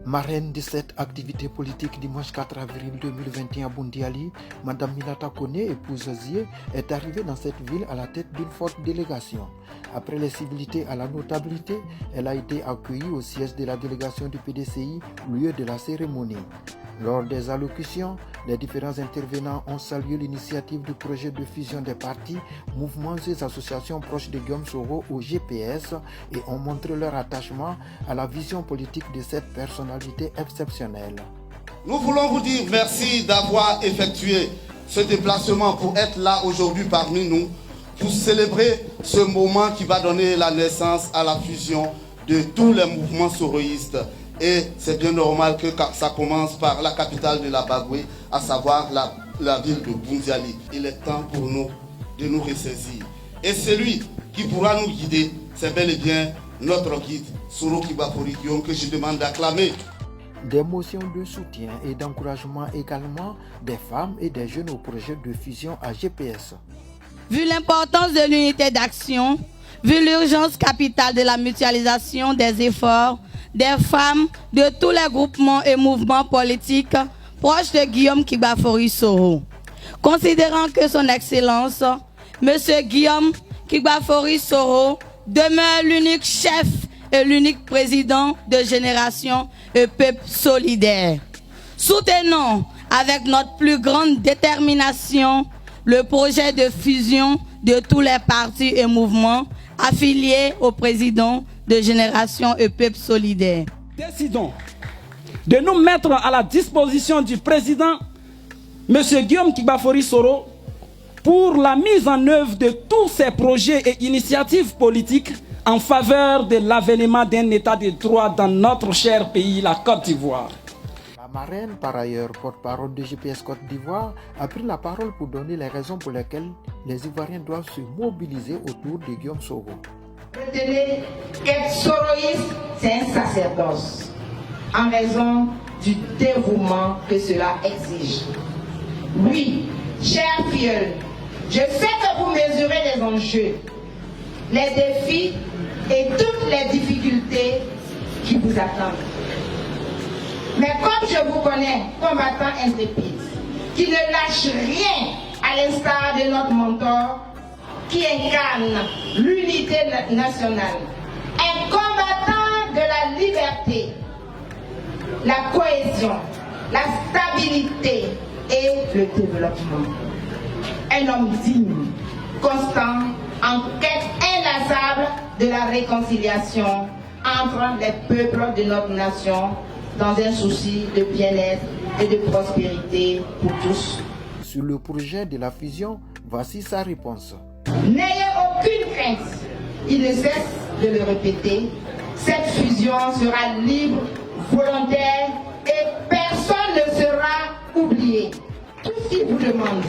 Marraine de cette activité politique dimanche 4 avril 2021 à Boundiali, Mme Minata Kone, épouse Zie, est arrivée dans cette ville à la tête d'une forte délégation. Après les civilités à la notabilité, elle a été accueillie au siège de la délégation du PDCI, lieu de la cérémonie. Lors des allocutions, les différents intervenants ont salué l'initiative du projet de fusion des partis, mouvements et associations proches de Guillaume Soro au GPS et ont montré leur attachement à la vision politique de cette personnalité exceptionnelle. Nous voulons vous dire merci d'avoir effectué ce déplacement pour être là aujourd'hui parmi nous, pour célébrer ce moment qui va donner la naissance à la fusion de tous les mouvements soroïstes. Et c'est bien normal que ça commence par la capitale de la Bagoué, à savoir la ville de Boundiali. Il est temps pour nous de nous ressaisir. Et celui qui pourra nous guider, c'est bel et bien notre guide, Soro Kibafori Guillaume, que je demande d'acclamer. Des motions de soutien et d'encouragement également des femmes et des jeunes au projet de fusion à GPS. Vu l'importance de l'unité d'action, vu l'urgence capitale de la mutualisation des efforts, des femmes de tous les groupements et mouvements politiques proches de Guillaume Kibafori Soro. Considérant que son Excellence, M. Guillaume Kibafori Soro, demeure l'unique chef et l'unique président de Génération et Peuple Solidaire. Soutenons avec notre plus grande détermination le projet de fusion de tous les partis et mouvements affiliés au président de Génération et Peuple Solidaire. Décidons de nous mettre à la disposition du président M. Guillaume Kibafori Soro pour la mise en œuvre de tous ces projets et initiatives politiques en faveur de l'avènement d'un état de droit dans notre cher pays, la Côte d'Ivoire. La marraine, par ailleurs porte-parole de GPS Côte d'Ivoire, a pris la parole pour donner les raisons pour lesquelles les Ivoiriens doivent se mobiliser autour de Guillaume Soro. Retenez qu'être soroïste, c'est un sacerdoce, en raison du dévouement que cela exige. Oui, chers filleuls, je sais que vous mesurez les enjeux, les défis et toutes les difficultés qui vous attendent. Mais comme je vous connais, combattant intrépide, qui ne lâche rien à l'instar de notre mentor, qui incarne l'unité nationale, un combattant de la liberté, la cohésion, la stabilité et le développement. Un homme digne, constant, en quête inlassable de la réconciliation entre les peuples de notre nation dans un souci de bien-être et de prospérité pour tous. Sur le projet de la fusion, voici sa réponse. N'ayez aucune crainte, il ne cesse de le répéter, cette fusion sera libre, volontaire et personne ne sera oublié. Tout ce qu'il vous demande,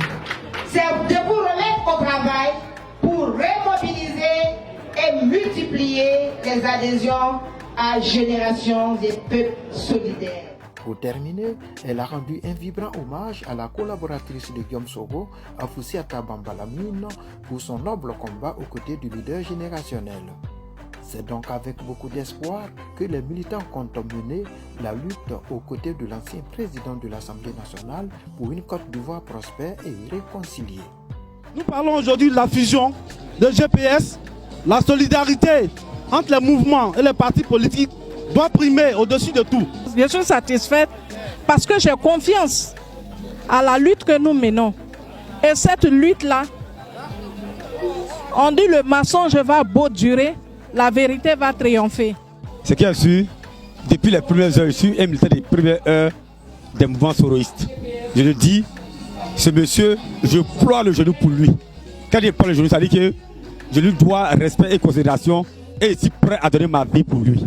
c'est de vous remettre au travail pour remobiliser et multiplier les adhésions à Génération des Peuples Solidaires. Pour terminer, elle a rendu un vibrant hommage à la collaboratrice de Guillaume Soro, Afoussiata Bambalamine, pour son noble combat aux côtés du leader générationnel. C'est donc avec beaucoup d'espoir que les militants comptent mener la lutte aux côtés de l'ancien président de l'Assemblée nationale pour une Côte d'Ivoire prospère et réconciliée. Nous parlons aujourd'hui de la fusion de GPS. La solidarité entre les mouvements et les partis politiques doit primer au-dessus de tout. Je suis satisfaite parce que j'ai confiance à la lutte que nous menons. Et cette lutte-là, on dit le mensonge va beau durer, la vérité va triompher. Ce qui est sûr, depuis les premières heures, je suis un militant des premières heures des mouvements soroïstes. Je le dis, ce monsieur, je ploie le genou pour lui. Quand je prends le genou, ça dit que je lui dois respect et considération et je suis prêt à donner ma vie pour lui.